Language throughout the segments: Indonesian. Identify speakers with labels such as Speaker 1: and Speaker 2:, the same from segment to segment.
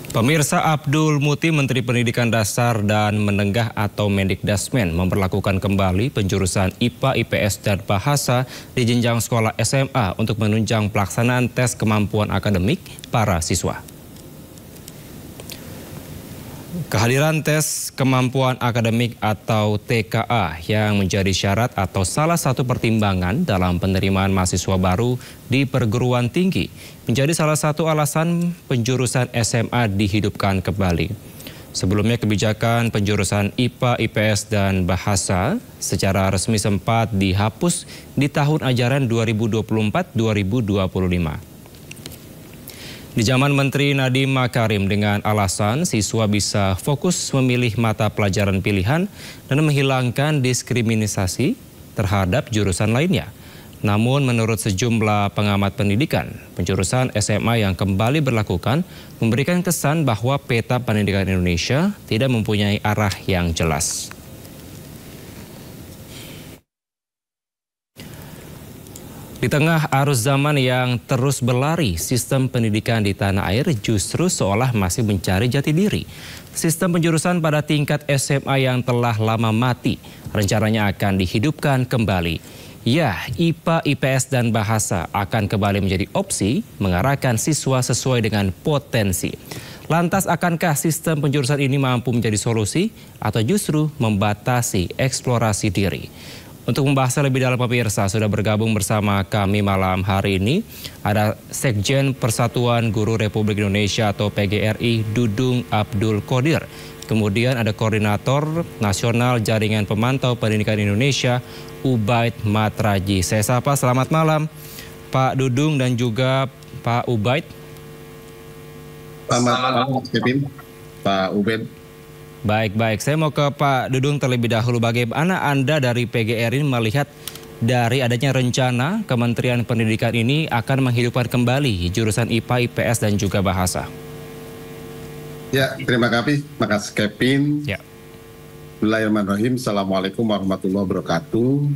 Speaker 1: Pemirsa, Abdul Muti, Menteri Pendidikan Dasar dan Menengah atau Mendikdasmen, memperlakukan kembali penjurusan IPA, IPS, dan Bahasa di jenjang sekolah SMA untuk menunjang pelaksanaan tes kemampuan akademik para siswa. Kehadiran tes kemampuan akademik atau TKA yang menjadi syarat atau salah satu pertimbangan dalam penerimaan mahasiswa baru di perguruan tinggi menjadi salah satu alasan penjurusan SMA dihidupkan kembali. Sebelumnya kebijakan penjurusan IPA, IPS, dan Bahasa secara resmi sempat dihapus di tahun ajaran 2024-2025. Di zaman Menteri Nadiem Makarim dengan alasan siswa bisa fokus memilih mata pelajaran pilihan dan menghilangkan diskriminasi terhadap jurusan lainnya. Namun menurut sejumlah pengamat pendidikan, penjurusan SMA yang kembali berlakukan memberikan kesan bahwa peta pendidikan Indonesia tidak mempunyai arah yang jelas. Di tengah arus zaman yang terus berlari, sistem pendidikan di tanah air justru seolah masih mencari jati diri. Sistem penjurusan pada tingkat SMA yang telah lama mati rencananya akan dihidupkan kembali. Ya, IPA, IPS, dan Bahasa akan kembali menjadi opsi mengarahkan siswa sesuai dengan potensi. Lantas, akankah sistem penjurusan ini mampu menjadi solusi atau justru membatasi eksplorasi diri? Untuk membahasnya lebih dalam, pemirsa, sudah bergabung bersama kami malam hari ini ada Sekjen Persatuan Guru Republik Indonesia atau PGRI Dudung Abdul Qodir. Kemudian ada Koordinator Nasional Jaringan Pemantau Pendidikan Indonesia Ubaid Matraji. Saya sapa, selamat malam Pak Dudung dan juga Pak Ubaid.
Speaker 2: Selamat malam Kevin, Pak Ubaid.
Speaker 1: Baik. Saya mau ke Pak Dudung terlebih dahulu. Bagaimana Anda dari PGRI melihat dari adanya rencana Kementerian Pendidikan ini akan menghidupkan kembali jurusan IPA, IPS, dan juga Bahasa?
Speaker 2: Ya, terima kasih Kevin.
Speaker 1: Ya.
Speaker 2: Bismillahirrahmanirrahim. Assalamualaikum warahmatullahi wabarakatuh.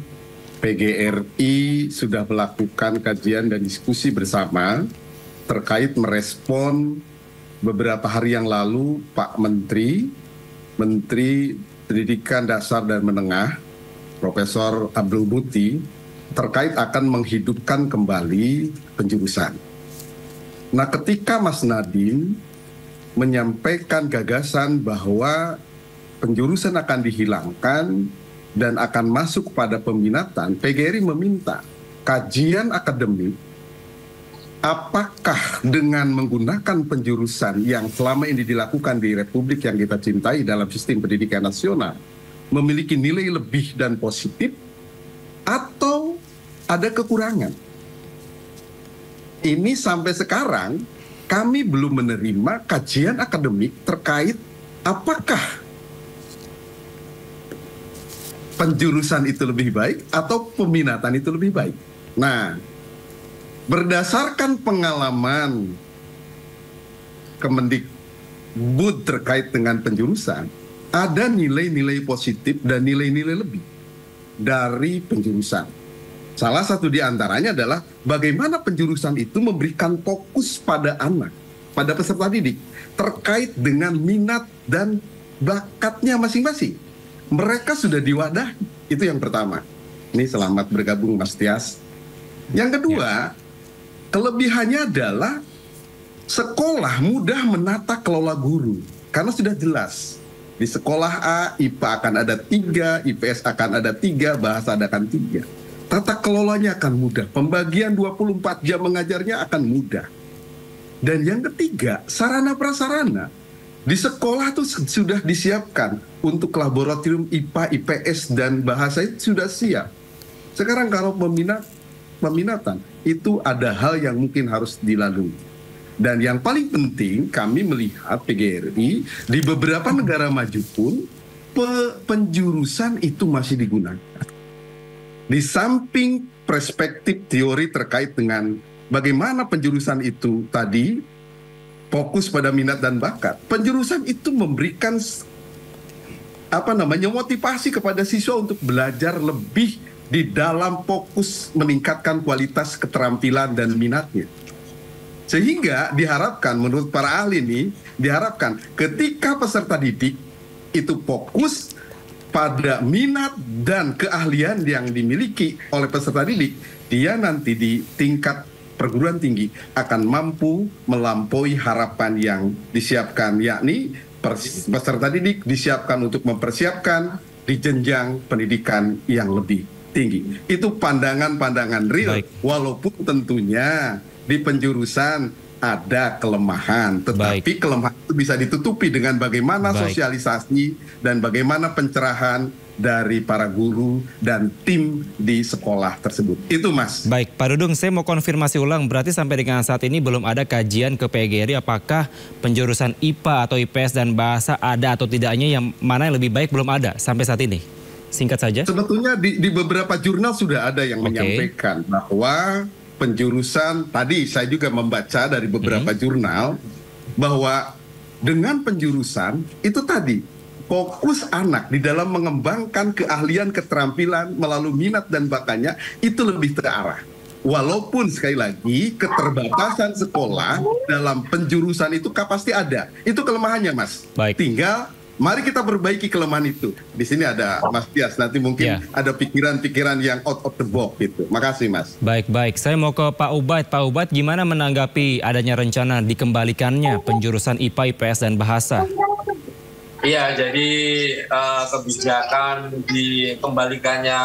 Speaker 2: PGRI sudah melakukan kajian dan diskusi bersama terkait merespon beberapa hari yang lalu Pak Menteri Pendidikan Dasar dan Menengah, Profesor Abdul Muti, terkait akan menghidupkan kembali penjurusan. Nah, ketika Mas Nadiem menyampaikan gagasan bahwa penjurusan akan dihilangkan dan akan masuk pada peminatan, PGRI meminta kajian akademik apakah dengan menggunakan penjurusan yang selama ini dilakukan di Republik yang kita cintai dalam sistem pendidikan nasional memiliki nilai lebih dan positif atau ada kekurangan. Ini sampai sekarang kami belum menerima kajian akademik terkait apakah penjurusan itu lebih baik atau peminatan itu lebih baik. Nah, berdasarkan pengalaman Kemendikbud terkait dengan penjurusan, ada nilai-nilai positif dan nilai-nilai lebih dari penjurusan. Salah satu di antaranya adalah bagaimana penjurusan itu memberikan fokus pada anak, pada peserta didik, terkait dengan minat dan bakatnya masing-masing. Mereka sudah diwadahi, itu yang pertama. Ini selamat bergabung Mas Tias. Yang kedua, kelebihannya adalah sekolah mudah menata kelola guru. Karena sudah jelas, di sekolah A, IPA akan ada 3, IPS akan ada 3, Bahasa akan 3. Tata kelolanya akan mudah, pembagian 24 jam mengajarnya akan mudah. Dan yang ketiga, sarana prasarana. Di sekolah tuh sudah disiapkan untuk laboratorium IPA, IPS, dan Bahasa itu sudah siap. Sekarang kalau peminatan, itu ada hal yang mungkin harus dilalui. Dan yang paling penting kami melihat PGRI di beberapa negara maju pun penjurusan itu masih digunakan. Di samping perspektif teori terkait dengan bagaimana penjurusan itu tadi fokus pada minat dan bakat, penjurusan itu memberikan motivasi kepada siswa untuk belajar lebih di di dalam fokus meningkatkan kualitas keterampilan dan minatnya. Sehingga diharapkan, menurut para ahli ini, diharapkan ketika peserta didik itu fokus pada minat dan keahlian yang dimiliki oleh peserta didik, dia nanti di tingkat perguruan tinggi akan mampu melampaui harapan yang disiapkan, yakni peserta didik disiapkan untuk mempersiapkan di jenjang pendidikan yang lebih tinggi. Itu pandangan-pandangan real, walaupun tentunya di penjurusan ada kelemahan, tetapi kelemahan itu bisa ditutupi dengan bagaimana sosialisasi dan bagaimana pencerahan dari para guru dan tim di sekolah tersebut. Itu Mas.
Speaker 1: Baik, Pak Dudung, saya mau konfirmasi ulang, berarti sampai dengan saat ini belum ada kajian ke PGRI apakah penjurusan IPA atau IPS dan bahasa ada atau tidaknya, yang mana yang lebih baik belum ada sampai saat ini? Singkat saja.
Speaker 2: Sebetulnya di beberapa jurnal sudah ada yang menyampaikan bahwa penjurusan, tadi saya juga membaca dari beberapa jurnal bahwa dengan penjurusan itu tadi fokus anak di dalam mengembangkan keahlian, keterampilan melalui minat dan bakatnya itu lebih terarah. Walaupun sekali lagi keterbatasan sekolah dalam penjurusan itu pasti ada. Itu kelemahannya Mas. Tinggal mari kita perbaiki kelemahan itu. Di sini ada Mas Tias, nanti mungkin ada pikiran-pikiran yang out of the box gitu. Makasih Mas.
Speaker 1: Baik. Saya mau ke Pak Ubaid. Pak Ubaid, gimana menanggapi adanya rencana dikembalikannya penjurusan IPA, IPS, dan bahasa?
Speaker 3: Iya, jadi kebijakan dikembalikannya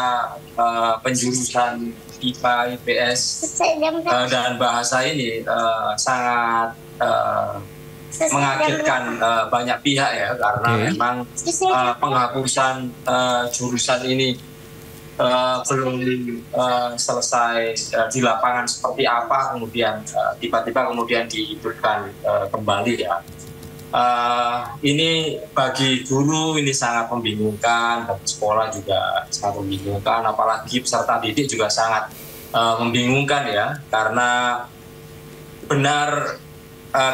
Speaker 3: penjurusan IPA, IPS, dan bahasa ini sangat mengagetkan banyak pihak ya, karena memang penghapusan jurusan ini belum selesai di lapangan seperti apa, kemudian tiba-tiba kemudian dihidupkan kembali ya. Ini bagi guru ini sangat membingungkan, bagi sekolah juga sangat membingungkan, apalagi peserta didik juga sangat membingungkan ya, karena benar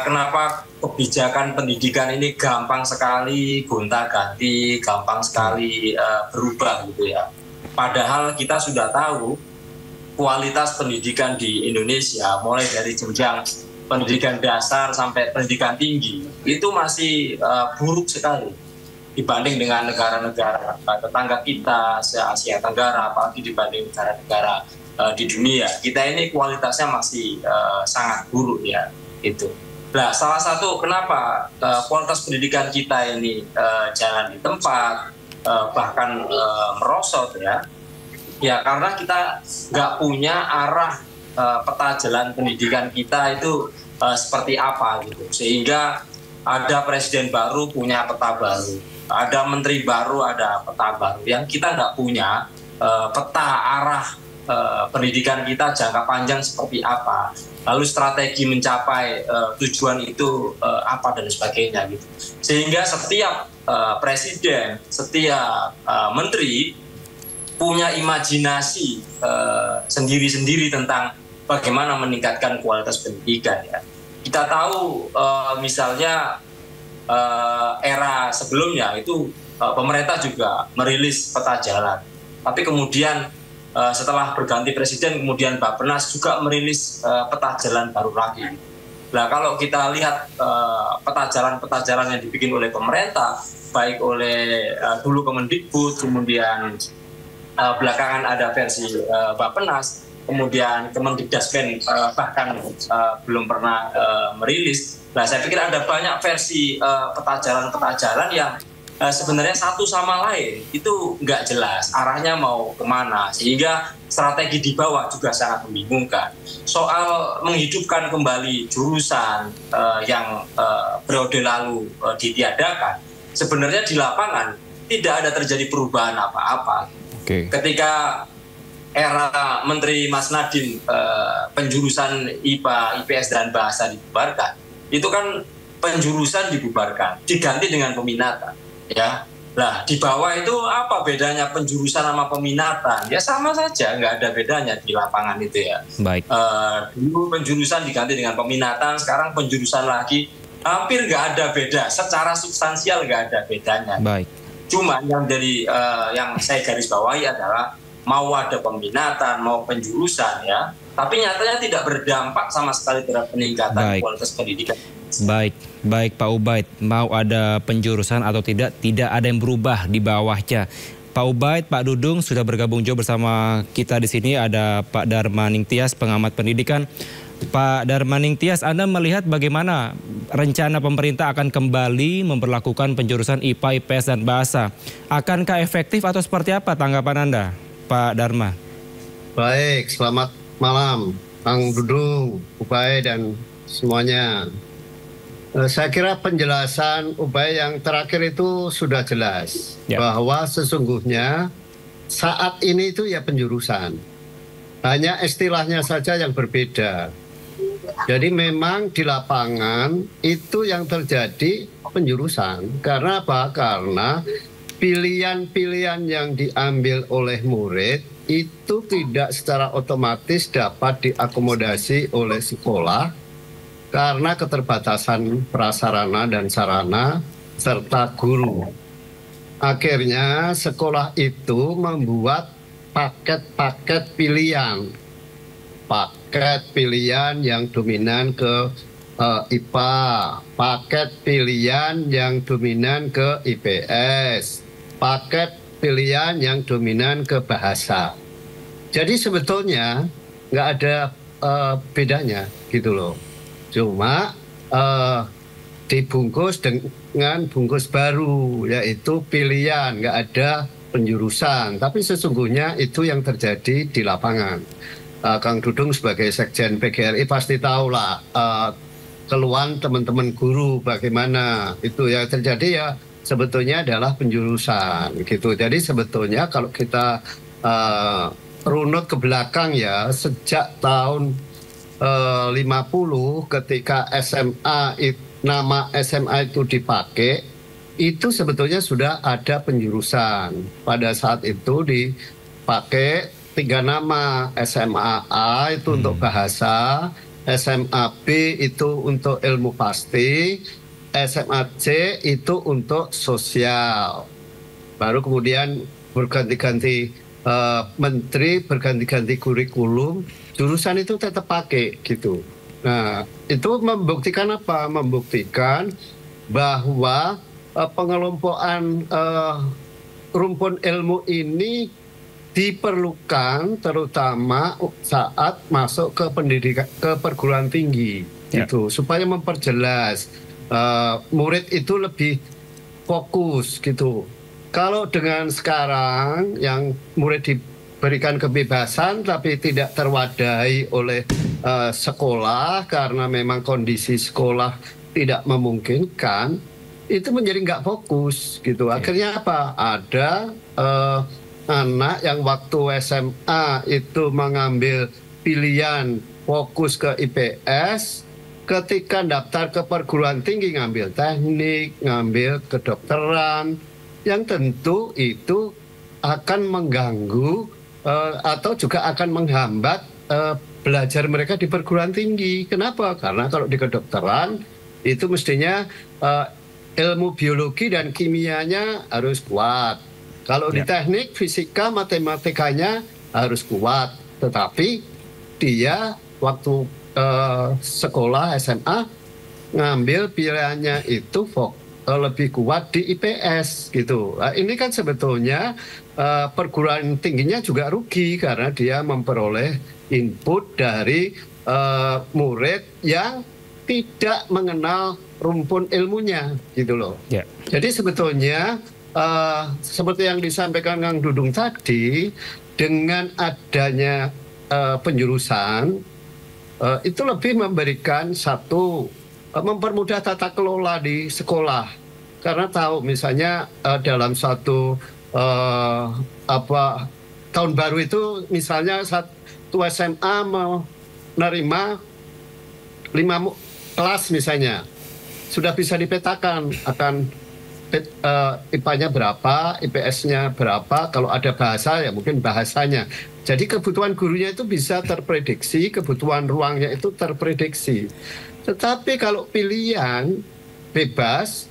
Speaker 3: kenapa kebijakan pendidikan ini gampang sekali gonta-ganti, gampang sekali berubah gitu ya. Padahal kita sudah tahu kualitas pendidikan di Indonesia mulai dari jenjang pendidikan dasar sampai pendidikan tinggi itu masih buruk sekali dibanding dengan negara-negara tetangga kita se-Asia Tenggara, apalagi dibanding negara-negara di dunia. Kita ini kualitasnya masih sangat buruk ya itu. Nah, salah satu kenapa kualitas pendidikan kita ini jalan di tempat, bahkan merosot ya karena kita nggak punya arah peta jalan pendidikan kita itu seperti apa gitu, sehingga ada presiden baru punya peta baru, ada menteri baru ada peta baru, yang kita nggak punya peta arah pendidikan kita jangka panjang seperti apa, lalu strategi mencapai tujuan itu apa dan sebagainya gitu, sehingga setiap presiden, setiap menteri punya imajinasi sendiri-sendiri tentang bagaimana meningkatkan kualitas pendidikan ya. Kita tahu misalnya era sebelumnya itu pemerintah juga merilis peta jalan, tapi kemudian setelah berganti presiden kemudian Bappenas juga merilis peta jalan baru lagi. Nah, kalau kita lihat peta jalan yang dibikin oleh pemerintah, baik oleh dulu Kemendikbud, kemudian belakangan ada versi Bappenas, kemudian Kemendikdasmen bahkan belum pernah merilis. Nah, saya pikir ada banyak versi peta jalan yang sebenarnya satu sama lain itu nggak jelas arahnya mau kemana, sehingga strategi di bawah juga sangat membingungkan. Soal menghidupkan kembali jurusan yang periode lalu ditiadakan, sebenarnya di lapangan tidak ada terjadi perubahan apa-apa. Ketika era Menteri Mas Nadiem penjurusan IPA, IPS, dan bahasa dibubarkan, itu kan penjurusan dibubarkan, diganti dengan peminatan. Ya, nah di bawah itu apa bedanya penjurusan sama peminatan? Ya sama saja, nggak ada bedanya di lapangan itu ya.
Speaker 1: Baik.
Speaker 3: Dulu penjurusan diganti dengan peminatan, sekarang penjurusan lagi, hampir nggak ada beda. Secara substansial nggak ada bedanya.
Speaker 1: Baik.
Speaker 3: Cuma yang yang saya garis bawahi adalah mau ada peminatan, mau penjurusan ya, tapi nyatanya tidak berdampak sama sekali terhadap peningkatan kualitas pendidikan.
Speaker 1: Baik Pak Ubaid, mau ada penjurusan atau tidak ada yang berubah di bawahnya. Pak Ubaid, Pak Dudung sudah bergabung juga bersama kita di sini. Ada Pak Darmaning Tias, pengamat pendidikan. Pak Darmaning Tias, Anda melihat bagaimana rencana pemerintah akan kembali memperlakukan penjurusan IPA, IPS, dan Bahasa? Akankah efektif atau seperti apa tanggapan Anda, Pak Darma?
Speaker 4: Baik, selamat malam, Kang Dudung, Ubaid, dan semuanya. Saya kira penjelasan Ubaid yang terakhir itu sudah jelas, bahwa sesungguhnya saat ini itu ya penjurusan. Hanya istilahnya saja yang berbeda. Jadi memang di lapangan itu yang terjadi penjurusan. Karena apa? Karena pilihan-pilihan yang diambil oleh murid itu tidak secara otomatis dapat diakomodasi oleh sekolah karena keterbatasan prasarana dan sarana serta guru. Akhirnya sekolah itu membuat paket-paket pilihan. Paket pilihan yang dominan ke IPA, paket pilihan yang dominan ke IPS, paket pilihan yang dominan ke bahasa. Jadi sebetulnya nggak ada bedanya gitu loh. Cuma dibungkus dengan bungkus baru, yaitu pilihan, nggak ada penjurusan. Tapi sesungguhnya itu yang terjadi di lapangan. Kang Dudung sebagai Sekjen PGRI pasti tahulah keluhan teman-teman guru bagaimana itu yang terjadi ya sebetulnya adalah penjurusan gitu. Jadi sebetulnya kalau kita runut ke belakang ya sejak tahun 50 ketika nama SMA itu dipakai, itu sebetulnya sudah ada penjurusan. Pada saat itu dipakai 3 nama, SMA A itu untuk bahasa, SMA B itu untuk ilmu pasti, SMA C itu untuk sosial. Baru kemudian berganti-ganti menteri, berganti-ganti kurikulum, jurusan itu tetap pakai gitu. Nah, itu membuktikan apa? Membuktikan bahwa pengelompokan rumpun ilmu ini diperlukan terutama saat masuk ke pendidikan, ke perguruan tinggi gitu, supaya memperjelas murid itu lebih fokus gitu. Kalau dengan sekarang yang murid diberikan kebebasan tapi tidak terwadahi oleh sekolah karena memang kondisi sekolah tidak memungkinkan, itu menjadi nggak fokus gitu. Akhirnya apa? Ada anak yang waktu SMA itu mengambil pilihan fokus ke IPS, ketika daftar ke perguruan tinggi ngambil teknik, ngambil kedokteran, yang tentu itu akan mengganggu atau juga akan menghambat belajar mereka di perguruan tinggi. Kenapa? Karena kalau di kedokteran itu mestinya ilmu biologi dan kimianya harus kuat. Kalau di teknik, fisika, matematikanya harus kuat. Tetapi dia waktu sekolah SMA ngambil pilihannya itu lebih kuat di IPS gitu. Nah, ini kan sebetulnya perguruan tingginya juga rugi karena dia memperoleh input dari murid yang tidak mengenal rumpun ilmunya gitu loh. Jadi sebetulnya seperti yang disampaikan Kang Dudung tadi, dengan adanya penjurusan itu lebih memberikan satu mempermudah tata kelola di sekolah, karena tahu misalnya dalam satu tahun baru itu misalnya satu SMA menerima 5 kelas misalnya, sudah bisa dipetakan akan IPA-nya berapa, IPS-nya berapa, kalau ada bahasa ya mungkin bahasanya. Jadi kebutuhan gurunya itu bisa terprediksi, kebutuhan ruangnya itu terprediksi. Tetapi kalau pilihan bebas,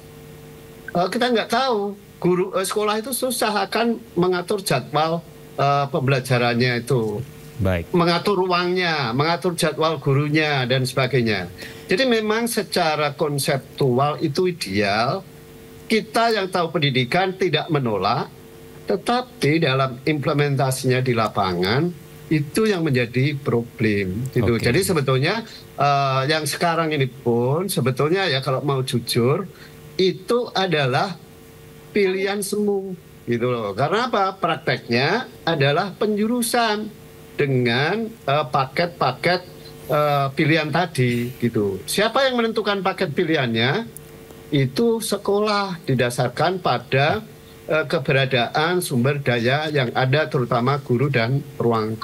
Speaker 4: kita nggak tahu. Guru sekolah itu susah akan mengatur jadwal pembelajarannya itu.
Speaker 1: Baik.
Speaker 4: mengatur ruangnya, mengatur jadwal gurunya dan sebagainya. Jadi memang secara konseptual itu ideal. Kita yang tahu pendidikan tidak menolak, tetapi dalam implementasinya di lapangan itu yang menjadi problem gitu.
Speaker 1: Oke.
Speaker 4: Jadi sebetulnya yang sekarang ini pun sebetulnya ya kalau mau jujur itu adalah pilihan semu gitu loh. Karena apa? Prakteknya adalah penjurusan dengan paket-paket pilihan tadi gitu. Siapa yang menentukan paket pilihannya? Itu sekolah didasarkan pada keberadaan sumber daya yang ada, terutama guru dan ruang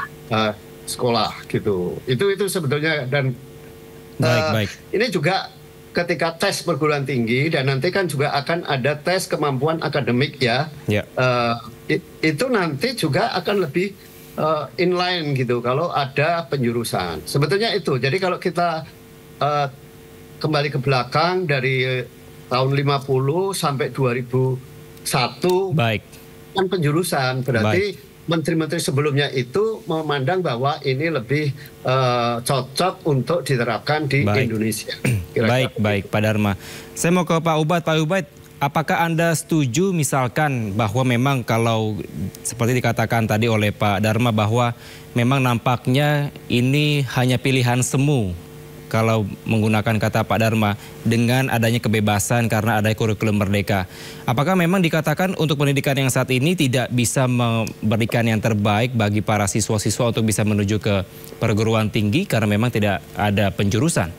Speaker 4: sekolah gitu. Itu sebetulnya. Dan
Speaker 1: Baik.
Speaker 4: ini juga ketika tes perguruan tinggi dan nanti kan juga akan ada tes kemampuan akademik ya.
Speaker 1: Ya.
Speaker 4: Itu nanti juga akan lebih inline gitu kalau ada penjurusan. Sebetulnya itu. Jadi kalau kita kembali ke belakang dari tahun 50 sampai 2001
Speaker 1: Baik.
Speaker 4: kan penjurusan, berarti menteri-menteri sebelumnya itu memandang bahwa ini lebih cocok untuk diterapkan di Indonesia.
Speaker 1: Baik, Pak Dharma. Saya mau ke Pak Ubaid. Pak Ubaid, apakah Anda setuju misalkan bahwa memang kalau seperti dikatakan tadi oleh Pak Dharma bahwa memang nampaknya ini hanya pilihan semu kalau menggunakan kata Pak Dharma dengan adanya kebebasan karena ada kurikulum merdeka. Apakah memang dikatakan untuk pendidikan yang saat ini tidak bisa memberikan yang terbaik bagi para siswa-siswa untuk bisa menuju ke perguruan tinggi karena memang tidak ada penjurusan?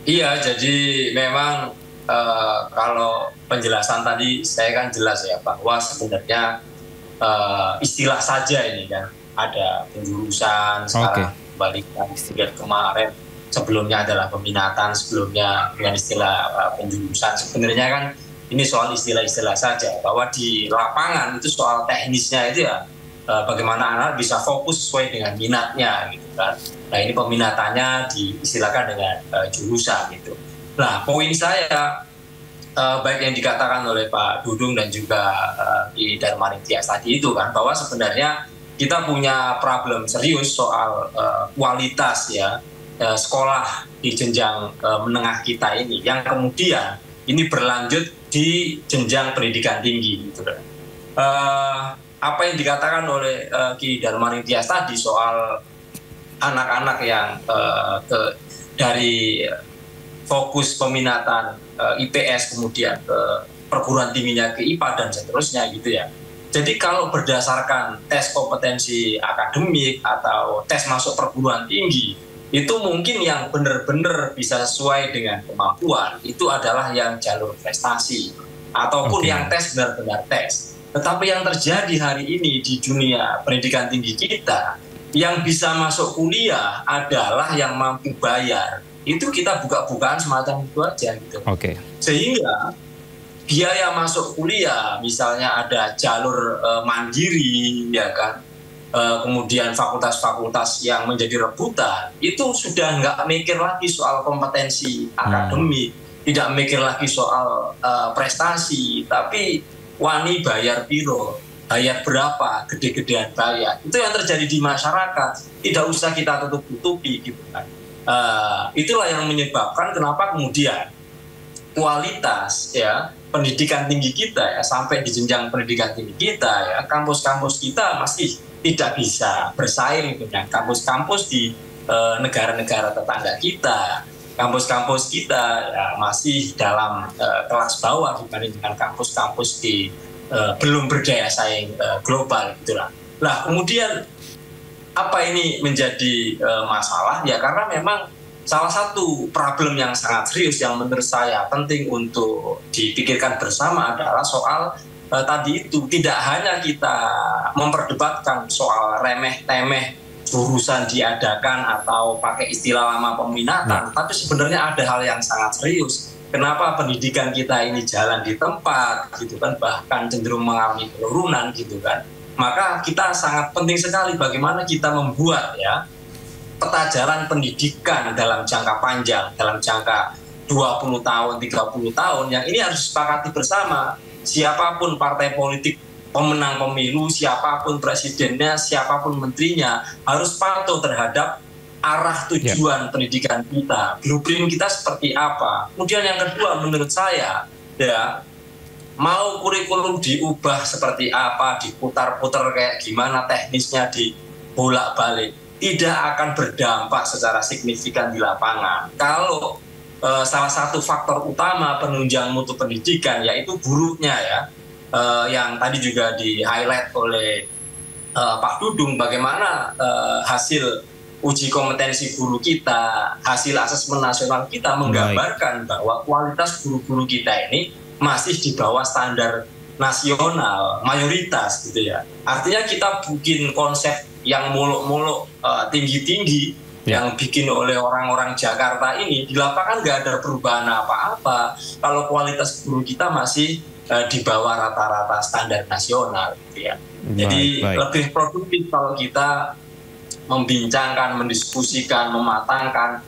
Speaker 3: Iya, jadi memang kalau penjelasan tadi saya kan jelas ya bahwa sebenarnya istilah saja ini kan ada penjurusan sekarang balikan kemarin sebelumnya adalah peminatan, sebelumnya dengan istilah penjurusan. Sebenarnya kan ini soal istilah-istilah saja, bahwa di lapangan itu soal teknisnya itu ya bagaimana anak bisa fokus sesuai dengan minatnya gitu kan. Nah ini peminatannya diistilahkan dengan jurusan gitu. Nah poin saya baik yang dikatakan oleh Pak Dudung dan juga di Dharma Ningtyas tadi itu kan, bahwa sebenarnya kita punya problem serius soal kualitas ya sekolah di jenjang menengah kita ini, yang kemudian ini berlanjut di jenjang pendidikan tinggi gitu kan. Apa yang dikatakan oleh Ki Dharma Ningtyas tadi soal anak-anak yang dari fokus peminatan IPS kemudian ke perguruan tingginya ke IPA dan seterusnya gitu ya. Jadi kalau berdasarkan tes kompetensi akademik atau tes masuk perguruan tinggi, itu mungkin yang benar-benar bisa sesuai dengan kemampuan, itu adalah yang jalur prestasi. Ataupun yang tes benar-benar tes. Tetapi yang terjadi hari ini di dunia pendidikan tinggi kita, yang bisa masuk kuliah adalah yang mampu bayar. Itu kita buka-bukaan semacam itu aja gitu. Sehingga biaya masuk kuliah, misalnya ada jalur mandiri, ya kan, kemudian fakultas-fakultas yang menjadi rebutan, itu sudah nggak mikir lagi soal kompetensi akademik, tidak mikir lagi soal prestasi, tapi wani bayar piro, bayar berapa, gede-gedean bayar. Itu yang terjadi di masyarakat, tidak usah kita tutup-tutupi gitu kan. Itulah yang menyebabkan kenapa kemudian kualitas ya pendidikan tinggi kita ya sampai di jenjang pendidikan tinggi kita ya, kampus-kampus kita masih tidak bisa bersaing dengan kampus-kampus di negara-negara tetangga kita. Kampus-kampus kita ya masih dalam kelas bawah dibanding dengan kampus-kampus di belum berdaya saing global gitulah. Nah kemudian apa ini menjadi masalah ya, karena memang salah satu problem yang sangat serius yang menurut saya penting untuk dipikirkan bersama adalah soal tadi itu, tidak hanya kita memperdebatkan soal remeh-temeh jurusan diadakan atau pakai istilah lama peminatan, tapi sebenarnya ada hal yang sangat serius. Kenapa pendidikan kita ini jalan di tempat gitu kan, bahkan cenderung mengalami penurunan gitu kan. Maka kita sangat penting sekali bagaimana kita membuat ya peta jalan pendidikan dalam jangka panjang, dalam jangka 20 tahun, 30 tahun, yang ini harus disepakati bersama. Siapapun partai politik pemenang pemilu, siapapun presidennya, siapapun menterinya, harus patuh terhadap arah tujuan pendidikan kita, blueprint kita seperti apa. Kemudian yang kedua, menurut saya, ya, mau kurikulum diubah seperti apa, diputar-putar kayak gimana teknisnya, dibolak-balik, tidak akan berdampak secara signifikan di lapangan. Kalau salah satu faktor utama penunjang mutu pendidikan yaitu buruknya ya, yang tadi juga di-highlight oleh Pak Dudung, bagaimana hasil uji kompetensi guru kita, hasil asesmen nasional kita menggambarkan bahwa kualitas guru-guru kita ini masih di bawah standar nasional mayoritas gitu ya. Artinya kita bikin konsep yang muluk-muluk tinggi-tinggi yang bikin oleh orang-orang Jakarta ini, di lapangan nggak ada perubahan apa-apa kalau kualitas guru kita masih di bawah rata-rata standar nasional gitu ya. Jadi lebih produktif kalau kita membincangkan, mendiskusikan, mematangkan,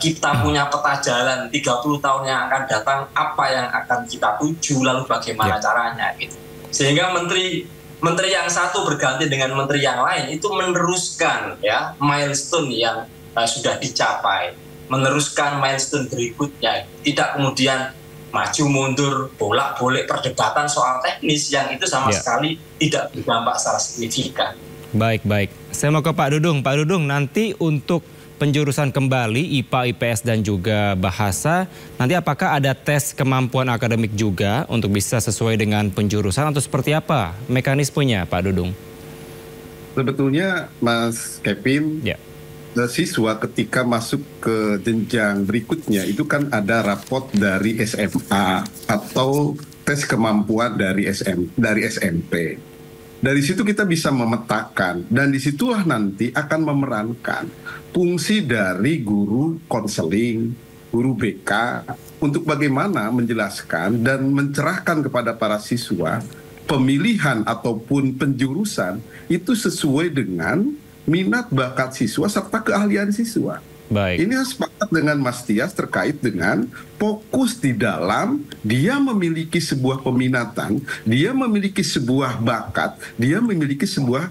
Speaker 3: kita punya peta jalan 30 tahun yang akan datang, apa yang akan kita tuju, lalu bagaimana caranya gitu. Sehingga menteri yang satu berganti dengan menteri yang lain itu meneruskan ya milestone yang sudah dicapai, meneruskan milestone berikutnya, tidak kemudian maju mundur, bolak-balik perdebatan soal teknis yang itu sama sekali tidak berdampak secara signifikan.
Speaker 1: Baik. Saya mau ke Pak Dudung. Pak Dudung, nanti untuk penjurusan kembali IPA, IPS dan juga bahasa, nanti apakah ada tes kemampuan akademik juga untuk bisa sesuai dengan penjurusan atau seperti apa mekanismenya, Pak Dudung?
Speaker 2: Sebetulnya Mas Kevin, siswa ketika masuk ke jenjang berikutnya itu kan ada rapot dari SMA atau tes kemampuan dari SMP. Dari situ kita bisa memetakan, dan disitulah nanti akan memerankan fungsi dari guru konseling, guru BK, untuk bagaimana menjelaskan dan mencerahkan kepada para siswa pemilihan ataupun penjurusan itu sesuai dengan minat bakat siswa serta keahlian siswa.
Speaker 1: Baik.
Speaker 2: Ini sepakat dengan Mas Tias terkait dengan fokus di dalam dia memiliki sebuah peminatan, dia memiliki sebuah bakat, dia memiliki sebuah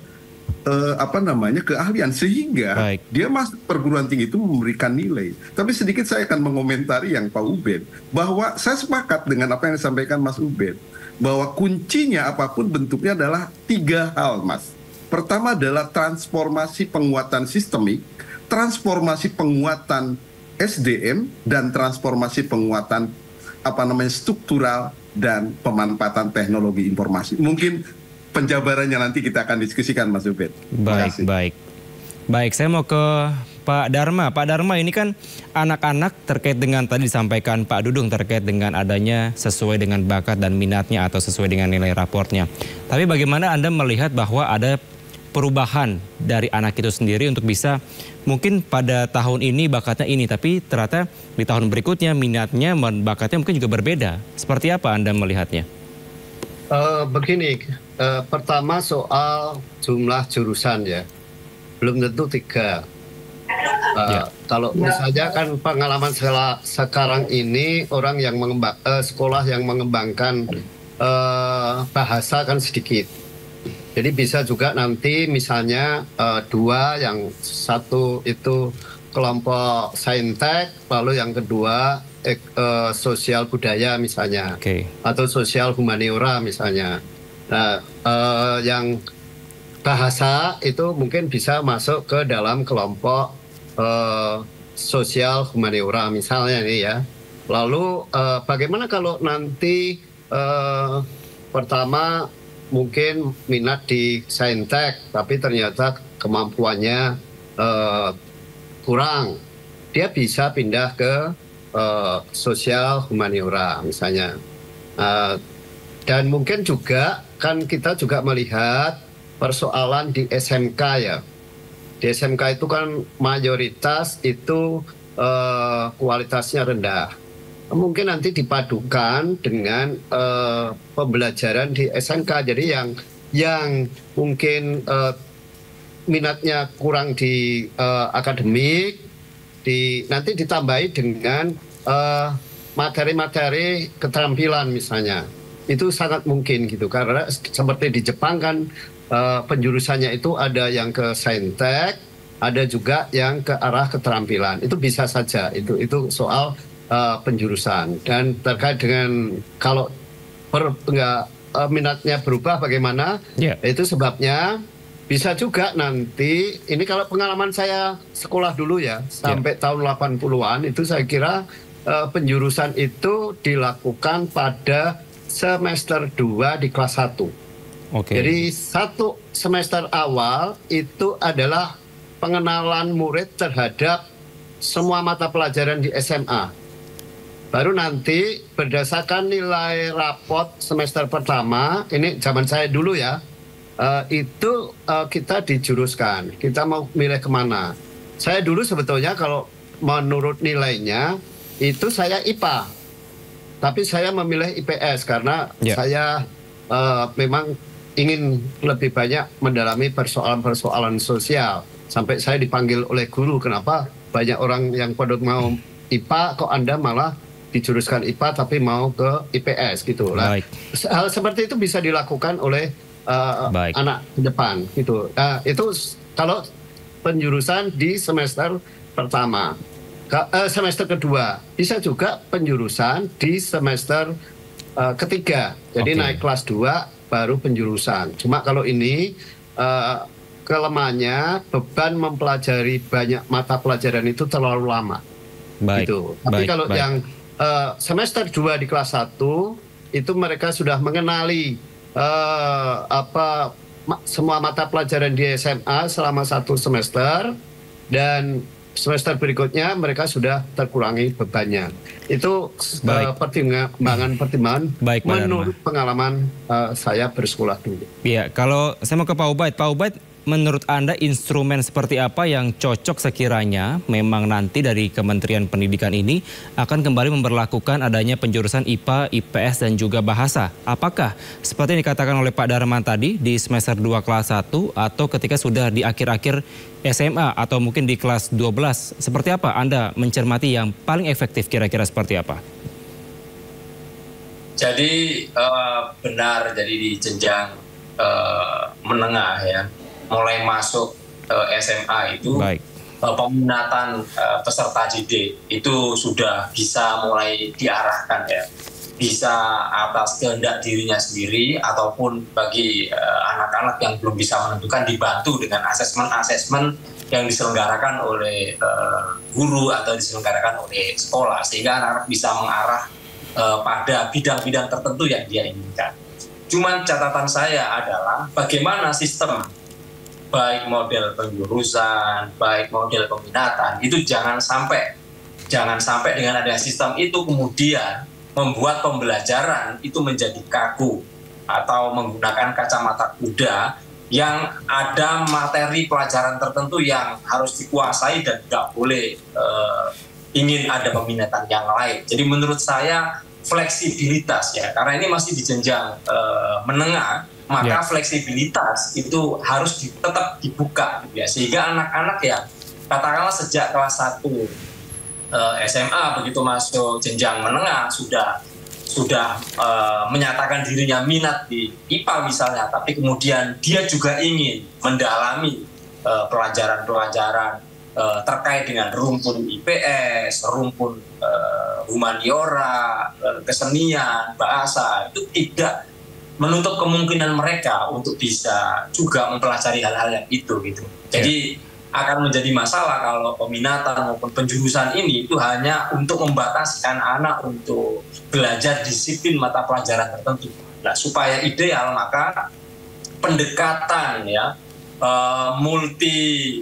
Speaker 2: keahlian sehingga dia masuk perguruan tinggi itu memberikan nilai. Tapi sedikit saya akan mengomentari yang Pak Ubed, bahwa saya sepakat dengan apa yang disampaikan Mas Ubed, bahwa kuncinya apapun bentuknya adalah 3 hal, Mas. Pertama adalah transformasi penguatan sistemik, transformasi penguatan SDM, dan transformasi penguatan struktural dan pemanfaatan teknologi informasi. Mungkin penjabarannya nanti kita akan diskusikan, Mas Ubed. Baik,
Speaker 1: saya mau ke Pak Dharma. Pak Dharma, ini kan anak-anak terkait dengan tadi disampaikan Pak Dudung terkait dengan adanya sesuai dengan bakat dan minatnya atau sesuai dengan nilai raportnya. Tapi bagaimana Anda melihat bahwa ada perubahan dari anak itu sendiri untuk bisa mungkin pada tahun ini bakatnya ini, tapi ternyata di tahun berikutnya minatnya, bakatnya mungkin juga berbeda. Seperti apa Anda melihatnya?
Speaker 4: Begini, pertama soal jumlah jurusan ya, belum tentu 3. Kalau misalnya kan pengalaman sekarang ini orang yang sekolah yang mengembangkan bahasa kan sedikit. Jadi bisa juga nanti misalnya 2, yang satu itu kelompok saintek, lalu yang kedua sosial budaya misalnya, atau sosial humaniora misalnya. Nah, yang bahasa itu mungkin bisa masuk ke dalam kelompok sosial humaniora misalnya nih ya. Lalu bagaimana kalau nanti pertama mungkin minat di saintek, tapi ternyata kemampuannya kurang, dia bisa pindah ke sosial humaniora misalnya. Dan mungkin juga kan kita juga melihat persoalan di SMK ya. Di SMK itu kan mayoritas itu kualitasnya rendah. Mungkin nanti dipadukan dengan pembelajaran di SMK. Jadi yang mungkin minatnya kurang di akademik, nanti ditambahi dengan materi-materi keterampilan misalnya. itu sangat mungkin gitu, karena seperti di Jepang kan penjurusannya itu ada yang ke saintek, ada juga yang ke arah keterampilan. Itu bisa saja, itu soal penjurusan. Dan terkait dengan kalau minatnya berubah bagaimana, itu sebabnya bisa juga nanti, ini kalau pengalaman saya sekolah dulu ya, sampai tahun 80-an itu saya kira penjurusan itu dilakukan pada semester 2 di kelas 1. Jadi satu semester awal itu adalah pengenalan murid terhadap semua mata pelajaran di SMA. Baru nanti berdasarkan nilai rapot semester pertama, ini zaman saya dulu ya, itu kita dijuruskan, kita mau milih kemana. Saya dulu sebetulnya kalau menurut nilainya itu saya IPA, tapi saya memilih IPS karena saya memang ingin lebih banyak mendalami persoalan-persoalan sosial. Sampai saya dipanggil oleh guru, kenapa banyak orang yang pada mau IPA, kok Anda malah dijuruskan IPA tapi mau ke IPS gitu. Nah, hal seperti itu bisa dilakukan oleh anak ke depan gitu. Itu kalau penjurusan di semester pertama. Semester kedua bisa juga penjurusan di semester ketiga. Jadi naik kelas 2 baru penjurusan. Cuma kalau ini kelemahannya beban mempelajari banyak mata pelajaran itu terlalu lama. Gitu. Tapi kalau yang semester 2 di kelas 1 itu mereka sudah mengenali semua mata pelajaran di SMA selama 1 semester, dan semester berikutnya mereka sudah terkurangi bebannya. Itu pertimbangan menurut pengalaman saya bersekolah dulu.
Speaker 1: Iya, kalau saya mau ke Pak Ubaid, menurut Anda instrumen seperti apa yang cocok sekiranya memang nanti dari Kementerian Pendidikan ini akan kembali memberlakukan adanya penjurusan IPA, IPS dan juga bahasa? Apakah seperti yang dikatakan oleh Pak Darman tadi di semester 2 kelas 1 atau ketika sudah di akhir-akhir SMA atau mungkin di kelas 12? Seperti apa Anda mencermati yang paling efektif, kira-kira seperti apa?
Speaker 3: Jadi benar, jadi di jenjang menengah ya, mulai masuk SMA itu peminatan peserta didik itu sudah bisa mulai diarahkan ya, bisa atas kehendak dirinya sendiri ataupun bagi anak-anak yang belum bisa menentukan dibantu dengan asesmen-asesmen yang diselenggarakan oleh guru atau diselenggarakan oleh sekolah, sehingga anak-anak bisa mengarah pada bidang-bidang tertentu yang dia inginkan. Cuman catatan saya adalah bagaimana sistem baik model penjurusan, baik model peminatan itu jangan sampai dengan adanya sistem itu kemudian membuat pembelajaran itu menjadi kaku atau menggunakan kacamata kuda yang ada materi pelajaran tertentu yang harus dikuasai dan tidak boleh ingin ada peminatan yang lain. Jadi menurut saya fleksibilitas ya, karena ini masih di jenjang menengah, maka fleksibilitas itu harus tetap dibuka ya, sehingga anak-anak yang katakanlah sejak kelas 1 SMA begitu masuk jenjang menengah sudah menyatakan dirinya minat di IPA misalnya, tapi kemudian dia juga ingin mendalami pelajaran-pelajaran terkait dengan rumpun IPS, rumpun humaniora, kesenian, bahasa, itu tidak menutup kemungkinan mereka untuk bisa juga mempelajari hal-hal yang itu gitu. Jadi akan menjadi masalah kalau peminatan maupun penjurusan ini itu hanya untuk membataskan anak untuk belajar disiplin mata pelajaran tertentu. Nah, supaya ideal maka pendekatan ya multi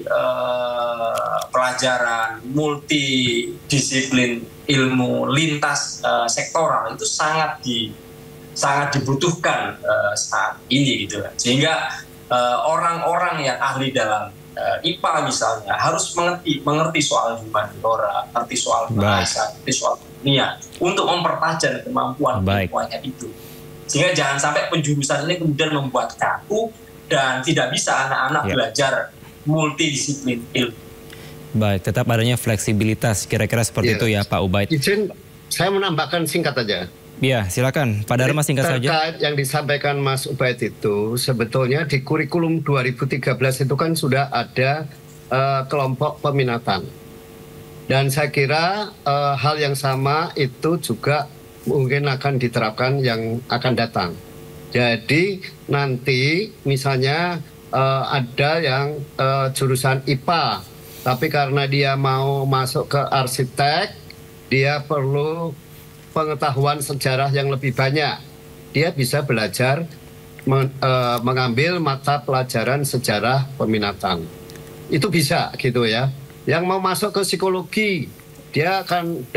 Speaker 3: pelajaran, multidisiplin ilmu lintas sektoral itu sangat dibutuhkan saat ini gitu kan. Sehingga orang-orang yang ahli dalam IPA misalnya harus mengerti soal humaniora, mengerti soal bahasa, mengerti soal dunia untuk mempertajam kemampuannya itu. Sehingga jangan sampai penjurusan ini kemudian membuat kaku dan tidak bisa anak-anak belajar multidisiplin ilmu.
Speaker 1: Baik, tetap adanya fleksibilitas, kira-kira seperti itu ya Pak Ubaid.
Speaker 4: Izin saya menambahkan singkat aja.
Speaker 1: Ya, silakan Pak Dharma singkat saja.
Speaker 4: Terkait yang disampaikan Mas Ubaid itu, sebetulnya di kurikulum 2013 itu kan sudah ada kelompok peminatan. Dan saya kira hal yang sama itu juga mungkin akan diterapkan yang akan datang. Jadi nanti misalnya ada yang jurusan IPA, tapi karena dia mau masuk ke arsitek, dia perlu pengetahuan sejarah yang lebih banyak. Dia bisa belajar mengambil mata pelajaran sejarah peminatan. Itu bisa gitu ya. Yang mau masuk ke psikologi, dia akan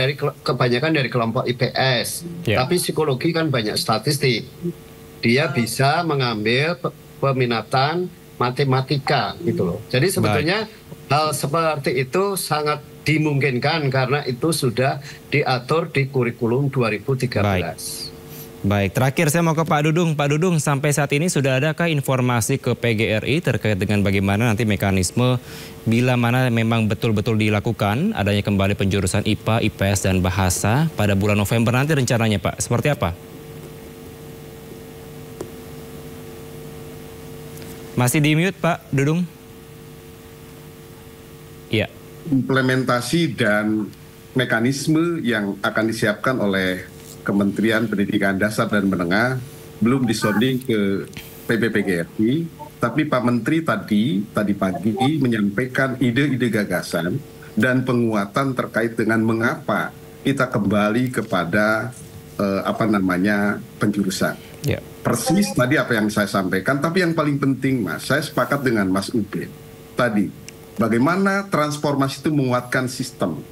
Speaker 4: kebanyakan dari kelompok IPS. Tapi psikologi kan banyak statistik. Dia bisa mengambil peminatan matematika gitu loh. Jadi sebetulnya hal seperti itu sangat dimungkinkan karena itu sudah diatur di kurikulum 2013.
Speaker 1: Baik, terakhir saya mau ke Pak Dudung. Pak Dudung, sampai saat ini sudah adakah informasi ke PGRI terkait dengan bagaimana nanti mekanisme bila mana memang betul-betul dilakukan adanya kembali penjurusan IPA, IPS, dan bahasa pada bulan November nanti rencananya Pak? Seperti apa? Masih di mute Pak Dudung? Iya.
Speaker 2: Implementasi dan mekanisme yang akan disiapkan oleh Kementerian Pendidikan Dasar dan Menengah belum disonding ke PBPGRI, tapi Pak Menteri tadi pagi menyampaikan ide-ide gagasan dan penguatan terkait dengan mengapa kita kembali kepada penjurusan. Persis tadi apa yang saya sampaikan, tapi yang paling penting Mas, saya sepakat dengan Mas Ubaid tadi. Bagaimana transformasi itu menguatkan sistem.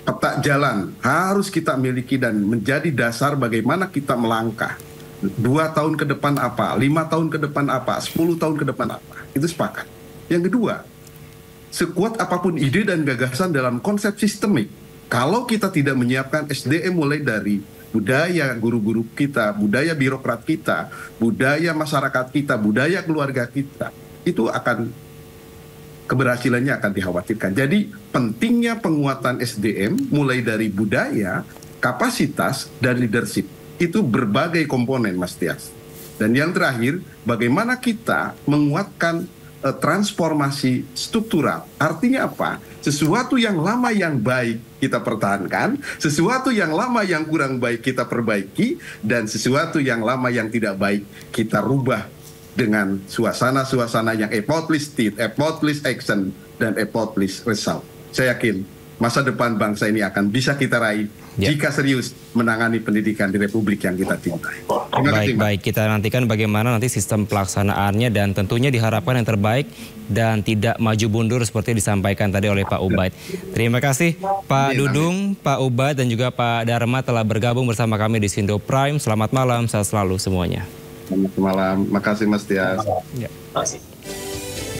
Speaker 2: Peta jalan harus kita miliki dan menjadi dasar bagaimana kita melangkah. 2 tahun ke depan apa, 5 tahun ke depan apa, 10 tahun ke depan apa. Itu sepakat. Yang kedua, sekuat apapun ide dan gagasan dalam konsep sistemik, kalau kita tidak menyiapkan SDM mulai dari budaya guru-guru kita, budaya birokrat kita, budaya masyarakat kita, budaya keluarga kita, itu keberhasilannya akan dikhawatirkan. Jadi pentingnya penguatan SDM mulai dari budaya, kapasitas, dan leadership. Itu berbagai komponen Mas Tias. Dan yang terakhir, bagaimana kita menguatkan transformasi struktural. Artinya apa? Sesuatu yang lama yang baik kita pertahankan, sesuatu yang lama yang kurang baik kita perbaiki, dan sesuatu yang lama yang tidak baik kita rubah dengan suasana-suasana yang effortless state, effortless action, dan effortless result. Saya yakin masa depan bangsa ini akan bisa kita raih jika serius menangani pendidikan di Republik yang kita cintai.
Speaker 1: Baik, kita nantikan bagaimana nanti sistem pelaksanaannya dan tentunya diharapkan yang terbaik dan tidak maju mundur seperti disampaikan tadi oleh Pak Ubaid. Terima kasih Pak Dudung, Pak Ubaid, dan juga Pak Dharma telah bergabung bersama kami di Sindo Prime. Selamat malam, sehat selalu semuanya.
Speaker 2: Selamat malam, makasih Mas Tias.
Speaker 3: Terima kasih.